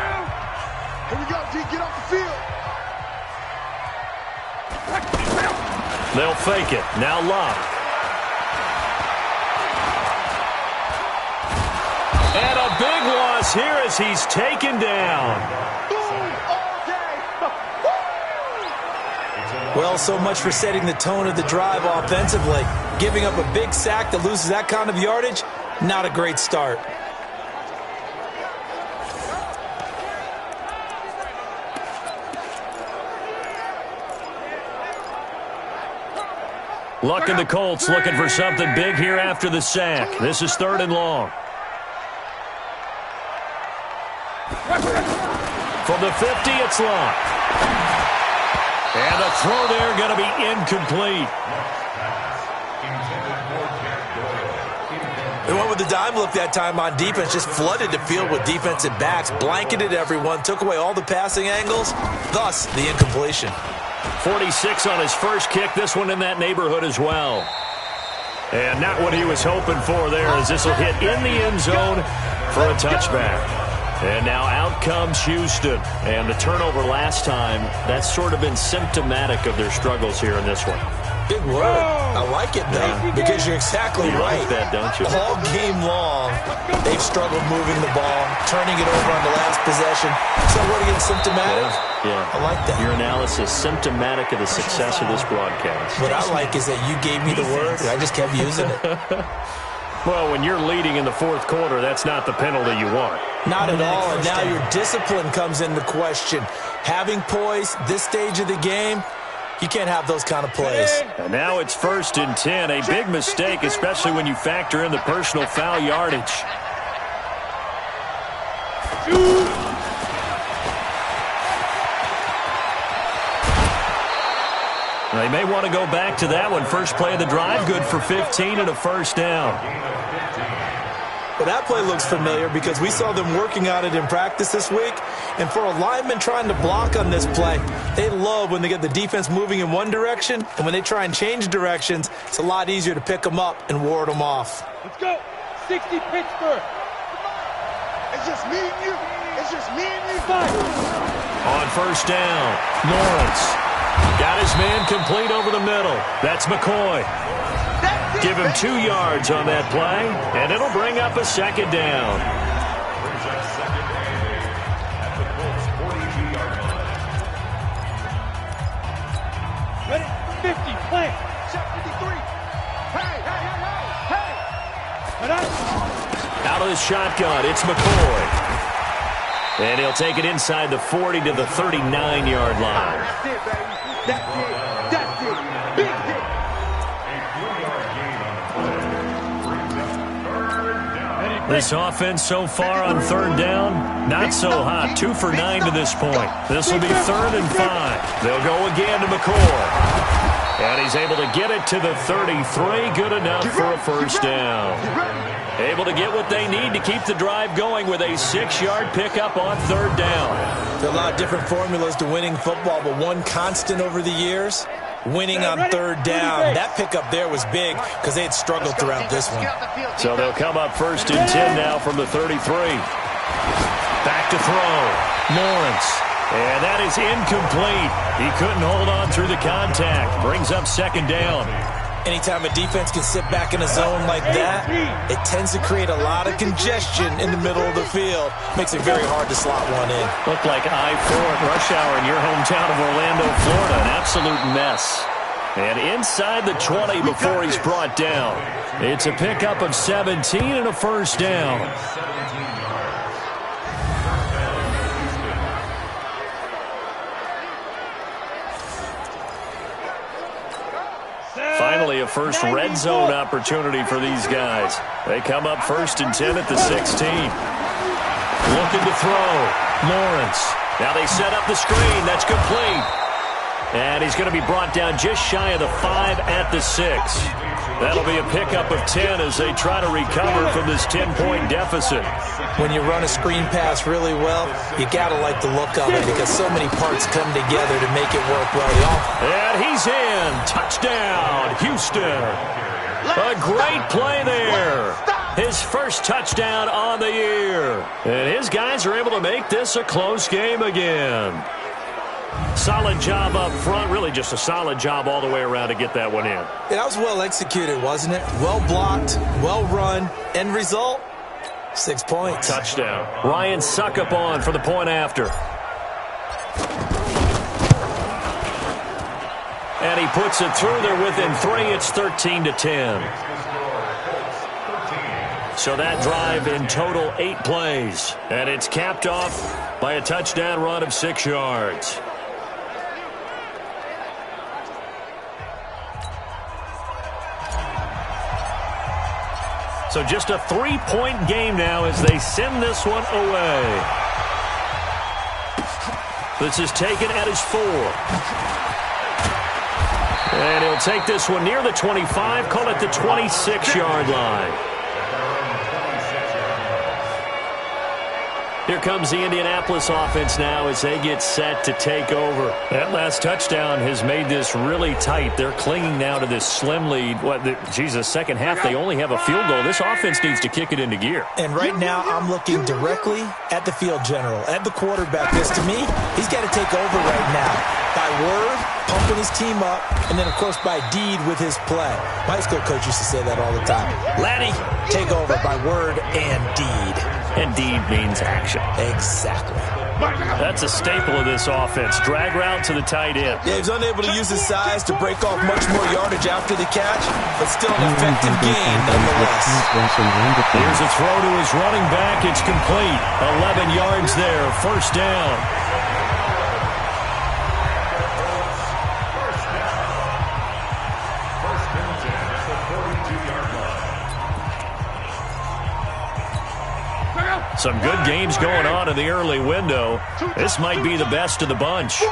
Here we go, D. Get off the field. They'll fake it. Now Love. And a big loss here as he's taken down. Well, so much for setting the tone of the drive offensively. Giving up a big sack that loses that kind of yardage, not a great start. Luck and the Colts looking for something big here after the sack. This is 3rd and long. From the 50, it's locked. And a throw there going to be incomplete. They went with the dime look that time on defense, just flooded the field with defensive backs, blanketed everyone, took away all the passing angles, thus the incompletion. 46 on his first kick, this one in that neighborhood as well. And not what he was hoping for there, as this will hit in the end zone for a touchback. And now out comes Houston. And the turnover last time, that's sort of been symptomatic of their struggles here in this one. Big word. I like it, though, because you're exactly right. Like that, don't you? All game long, they've struggled moving the ball, turning it over on the last possession. So what again, symptomatic? Yeah. I like that. Your analysis, symptomatic of the success of this broadcast. What I like is that you gave me the word, and I just kept using it. Well, when you're leading in the fourth quarter, that's not the penalty you want. Not at all, and now your discipline comes into question. Having poise this stage of the game, you can't have those kind of plays. And now it's 1st and 10. A big mistake, especially when you factor in the personal foul yardage. They may want to go back to that one. First play of the drive, good for 15 and a first down. Well, that play looks familiar because we saw them working on it in practice this week. And for a lineman trying to block on this play, they love when they get the defense moving in one direction. And when they try and change directions, it's a lot easier to pick them up and ward them off. Let's go. 60 Pittsburgh. It's just me and you. It's just me and you. On first down, Lawrence got his man complete over the middle. That's McCoy. Give him 2 yards on that play, and it'll bring up a second down. Ready? 50, play. Shot 53. Hey, hey, hey, hey, hey. Out of the shotgun, it's McCoy. And he'll take it inside the 40 to the 39-yard line. That's it, baby. That's it. That's it. Big hit. This offense so far on third down, not so hot. 2 for 9 to this point. This will be 3rd and 5. They'll go again to McCoy. And he's able to get it to the 33. Good enough for a first down. Able to get what they need to keep the drive going with a 6-yard pickup on third down. There are a lot of different formulas to winning football, but one constant over the years, winning on third down. That pickup there was big because they had struggled throughout this one. So they'll come up 1st and 10 now from the 33. Back to throw. Lawrence. And that is incomplete. He couldn't hold on through the contact. Brings up 2nd down. Anytime a defense can sit back in a zone like that, it tends to create a lot of congestion in the middle of the field. Makes it very hard to slot one in. Looked like I-4 at rush hour in your hometown of Orlando, Florida. An absolute mess. And inside the 20 before he's brought down. It's a pickup of 17 and a first down. Finally, a first red zone opportunity for these guys. They come up 1st and 10 at the 16. Looking to throw. Lawrence. Now they set up the screen. That's complete. And he's going to be brought down just shy of the 5 at the 6. That'll be a pickup of 10 as they try to recover from this 10-point deficit. When you run a screen pass really well, you got to like the look of it because so many parts come together to make it work well. And he's in. Touchdown, Houston. A great play there. His first touchdown on the year. And his guys are able to make this a close game again. Solid job up front. Really just a solid job all the way around to get that one in. Yeah, that was well executed, wasn't it? Well blocked, well run. End result, 6 points. Touchdown. Ryan Suckup on for the point after. And he puts it through there within 3. It's 13 to 10. So that drive in total 8 plays. And it's capped off by a touchdown run of 6 yards. So just a 3-point game now as they send this one away. This is taken at his 4. And he'll take this one near the 25, call it the 26-yard line. Here comes the Indianapolis offense now as they get set to take over. That last touchdown has made this really tight. They're clinging now to this slim lead. Second half, they only have a field goal. This offense needs to kick it into gear. And right now, I'm looking directly at the field general, at the quarterback. Because to me, he's got to take over right now. By word, pumping his team up, and then, of course, by deed with his play. My high school coach used to say that all the time. Laddie, take over by word and deed. And deed means action. Exactly. That's a staple of this offense. Drag route to the tight end. Yeah, he's unable to use his size to break off much more yardage after the catch, but still an effective gain nonetheless. Here's a throw to his running back. It's complete. 11 yards there. First down. Some good games going on in the early window. This might be the best of the bunch. I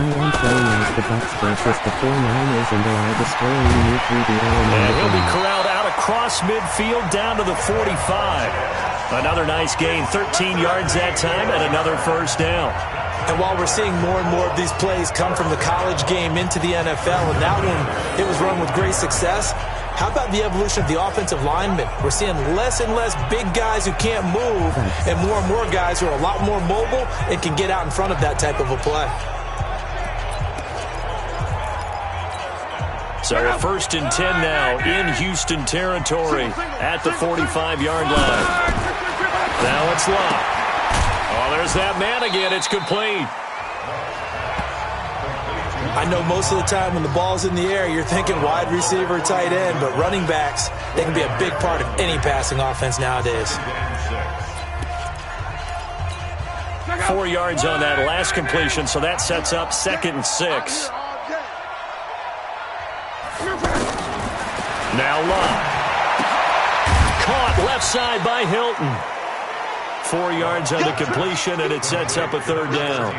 am playing as the Bucks versus the 49ers, and they are destroying me through the air. And he'll be corralled out across midfield down to the 45. Another nice gain, 13 yards that time, and another first down. And while we're seeing more and more of these plays come from the college game into the NFL, and that one, it was run with great success, how about the evolution of the offensive linemen? We're seeing less and less big guys who can't move and more guys who are a lot more mobile and can get out in front of that type of a play. So a 1st and 10 now in Houston territory at the 45-yard line. Now it's locked. Oh, there's that man again. It's complete. I know most of the time when the ball's in the air, you're thinking wide receiver, tight end, but running backs, they can be a big part of any passing offense nowadays. 4 yards on that last completion, so that sets up 2nd and 6. Now Love. Caught left side by Hilton. 4 yards on the completion, and it sets up a 3rd down.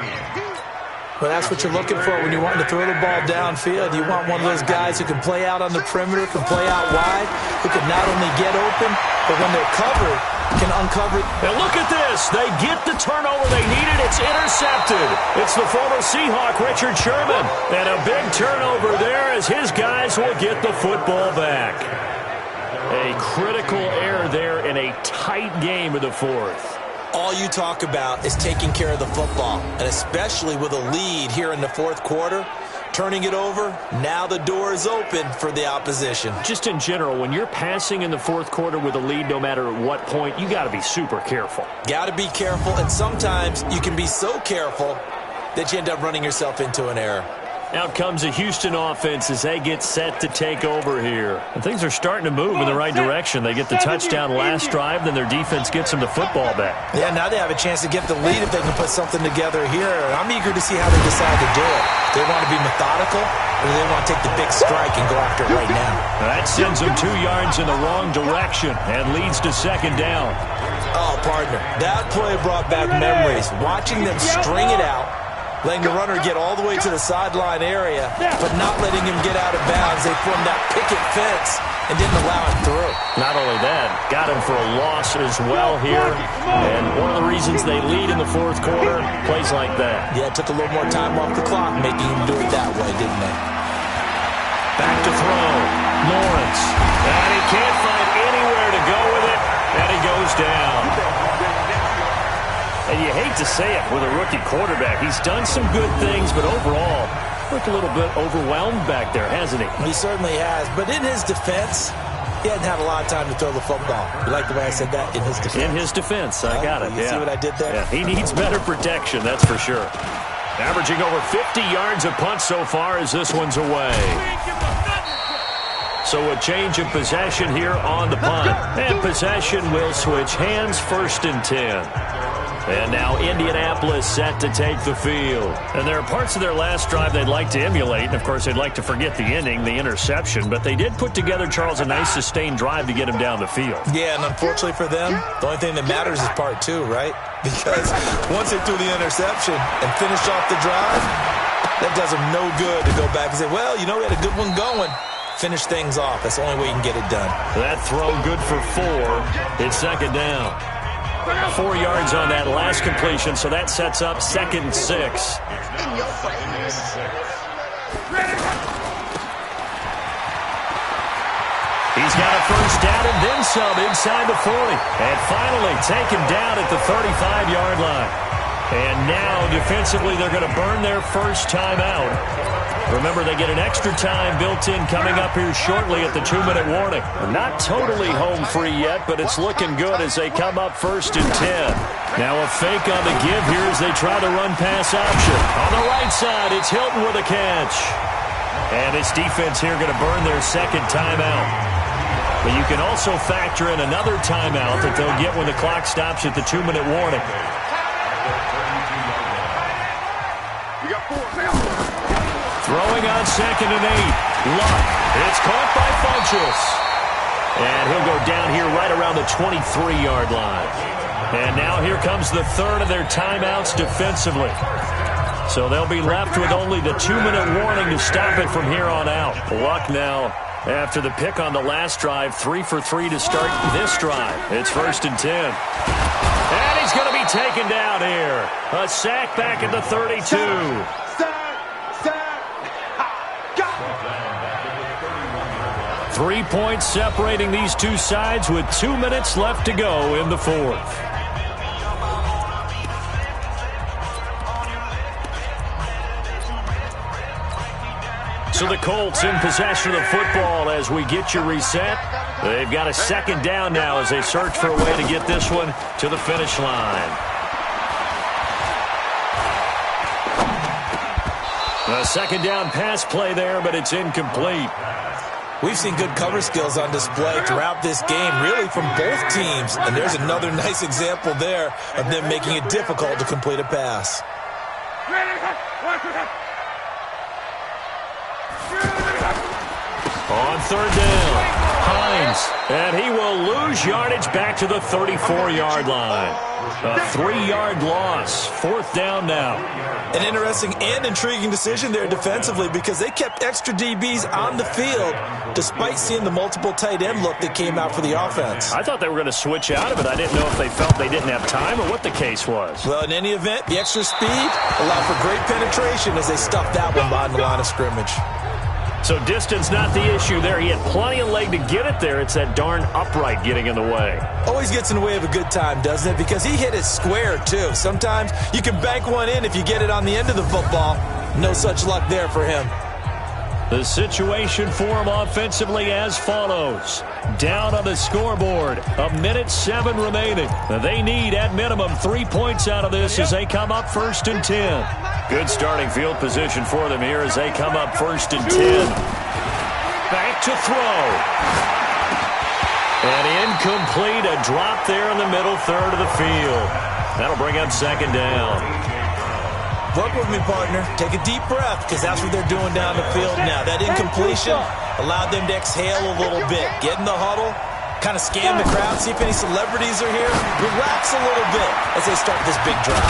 Well, that's what you're looking for when you're wanting to throw the ball downfield. You want one of those guys who can play out on the perimeter, can play out wide, who can not only get open, but when they're covered, can uncover. And look at this. They get the turnover they needed. It's intercepted. It's the former Seahawk, Richard Sherman. And a big turnover there as his guys will get the football back. A critical error there in a tight game of the 4th. All you talk about is taking care of the football, and especially with a lead here in the 4th quarter, turning it over, now the door is open for the opposition. Just in general, when you're passing in the 4th quarter with a lead, no matter at what point, you got to be super careful. Got to be careful, and sometimes you can be so careful that you end up running yourself into an error. Out comes the Houston offense as they get set to take over here. And things are starting to move in the right direction. They get the touchdown last drive, then their defense gets them the football back. Yeah, now they have a chance to get the lead if they can put something together here. I'm eager to see how they decide to do it. Do they want to be methodical, or do they want to take the big strike and go after it right now? That sends them 2 yards in the wrong direction and leads to 2nd down. Oh, partner, that play brought back memories. Watching them string it out, letting the runner get all the way to the sideline area, but not letting him get out of bounds. They formed that picket fence and didn't allow him through. Not only that, got him for a loss as well here. And one of the reasons they lead in the 4th quarter, plays like that. Yeah, it took a little more time off the clock, making him do it that way, didn't they? Back to throw. Lawrence. And he can't find anywhere to go with it, and he goes down. And you hate to say it with a rookie quarterback. He's done some good things, but overall, looked a little bit overwhelmed back there, hasn't he? He certainly has. But in his defense, he hadn't had a lot of time to throw the football. You like the way I said that? In his defense. In his defense. I got it. You see what I did there? Yeah, he needs better protection, that's for sure. Averaging over 50 yards a punt so far as this one's away. So a change of possession here on the punt. And possession will switch hands, 1st and 10. And now Indianapolis set to take the field. And there are parts of their last drive they'd like to emulate. And, of course, they'd like to forget the ending, the interception. But they did put together, Charles, a nice sustained drive to get him down the field. Yeah, and unfortunately for them, the only thing that matters is part 2, right? Because once they threw the interception and finished off the drive, that does them no good to go back and say, well, you know, we had a good one going. finish things off. That's the only way you can get it done. That throw good for 4. It's second down. 4 yards on that last completion, so that sets up 2nd and 6. He's got a first down and then some inside the 40. And finally taken down at the 35-yard line. And now defensively they're going to burn their first timeout. Remember, they get an extra time built in coming up here shortly at the 2-minute warning. Not totally home free yet, but it's looking good as they come up 1st and 10. Now a fake on the give here as they try the run-pass option. On the right side, it's Hilton with a catch. And this defense here going to burn their second timeout. But you can also factor in another timeout that they'll get when the clock stops at the 2-minute warning. Throwing on 2nd and 8. Luck. It's caught by Funchess. And he'll go down here right around the 23-yard line. And now here comes the third of their timeouts defensively. So they'll be left with only the 2-minute warning to stop it from here on out. Luck now, after the pick on the last drive, 3 for 3 to start this drive. It's 1st and 10. And he's going to be taken down here. A sack back at the 32. 3 points separating these two sides with 2 minutes left to go in the 4th. So the Colts in possession of the football as we get you reset. They've got a second down now as they search for a way to get this one to the finish line. A second down pass play there, but it's incomplete. We've seen good cover skills on display throughout this game, really from both teams. And there's another nice example there of them making it difficult to complete a pass. On 3rd down, Hines, and he will lose yardage back to the 34-yard line. A 3-yard loss, 4th down now. An interesting and intriguing decision there defensively because they kept extra DBs on the field despite seeing the multiple tight end look that came out for the offense. I thought they were going to switch out of it. I didn't know if they felt they didn't have time or what the case was. Well, in any event, the extra speed allowed for great penetration as they stuffed that one behind the line of scrimmage. So distance not the issue there. He had plenty of leg to get it there. It's that darn upright getting in the way. Always gets in the way of a good time, doesn't it? Because he hit it square, too. Sometimes you can bank one in if you get it on the end of the football. No such luck there for him. The situation for him offensively as follows. Down on the scoreboard, 1:07 remaining. They need, at minimum, 3 points out of this as they come up 1st and 10. Good starting field position for them here as they come up 1st and 10. Back to throw. And incomplete, a drop there in the middle third of the field. That'll bring up 2nd down. Work with me, partner. Take a deep breath, because that's what they're doing down the field now. That incompletion allowed them to exhale a little bit. Get in the huddle, kind of scan the crowd, see if any celebrities are here. Relax a little bit as they start this big drive.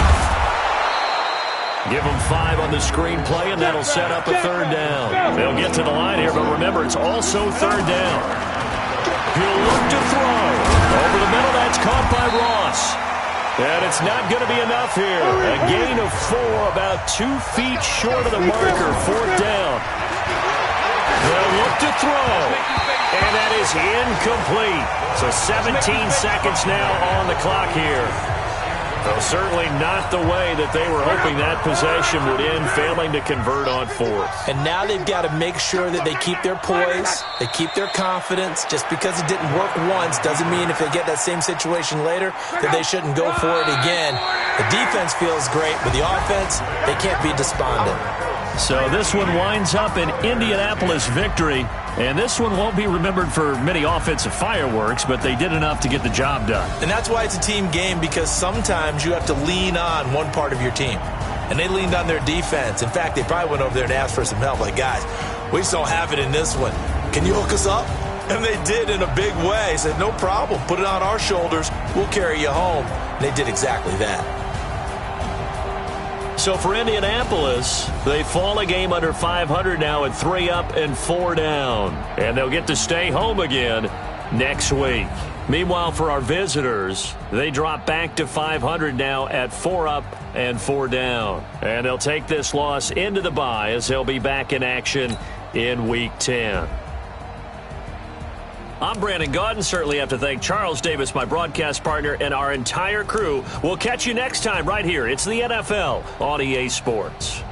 Give them 5 on the screen play, and that'll set up a 3rd down. They'll get to the line here, but remember, it's also 3rd down. He'll look to throw. Over the middle, that's caught by Ross. And it's not going to be enough here. A gain of 4, about 2 feet short of the marker. 4th down. They'll look to throw. And that is incomplete. So 17 seconds now on the clock here. Well, certainly not the way that they were hoping that possession would end, failing to convert on 4th. And now they've got to make sure that they keep their poise, they keep their confidence. Just because it didn't work once doesn't mean if they get that same situation later that they shouldn't go for it again. The defense feels great, but the offense, they can't be despondent. So this one winds up an Indianapolis victory. And this one won't be remembered for many offensive fireworks, but they did enough to get the job done. And that's why it's a team game, because sometimes you have to lean on one part of your team. And they leaned on their defense. In fact, they probably went over there and asked for some help. Like, guys, we just don't have it in this one. Can you hook us up? And they did in a big way. Said, no problem. Put it on our shoulders. We'll carry you home. And they did exactly that. So for Indianapolis, they fall a game under 500 now at 3 up and 4 down. And they'll get to stay home again next week. Meanwhile, for our visitors, they drop back to 500 now at 4 up and 4 down. And they'll take this loss into the bye as they'll be back in action in Week 10. I'm Brandon Gaudin. Certainly have to thank Charles Davis, my broadcast partner, and our entire crew. We'll catch you next time right here. It's the NFL on EA Sports.